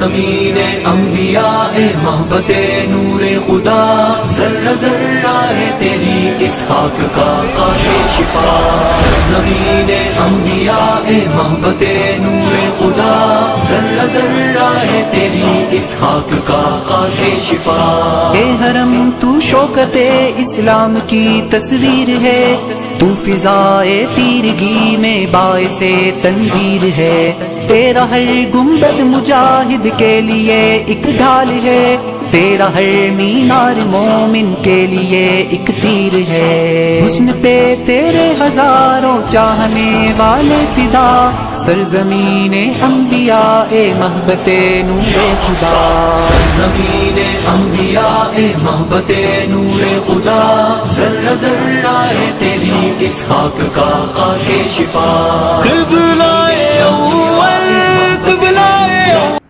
ज़मीने अंबिया ए मोहब्बते नूरे खुदा, ज़र्रा ज़र्रा है तेरी इस खाक का खाके शिफा। ज़मीने अंबिया ए मोहब्बते नूरे खुदा, ज़र्रा ज़र्रा है तेरी इस खाक का खाके शिफा। ए हरम तू शौकते इस्लाम की तस्वीर है, तू फिजाए तीरगी में बाइसे तनवीर है। तेरा हर गुंबद मुजाहिद के लिए एक ढाल है, तेरा हर मीनार मोमिन के लिए एक तीर है। हुस्न पे तेरे हजारों चाहने वाले फिदा, सरजमीने अंबिया ए मोहब्बते नूरे खुदा। सरजमीने अंबिया ए मोहब्बते नूरे खुदा, ज़र्रा ज़र्रा है तेरी इस खाक का खाके शिफा।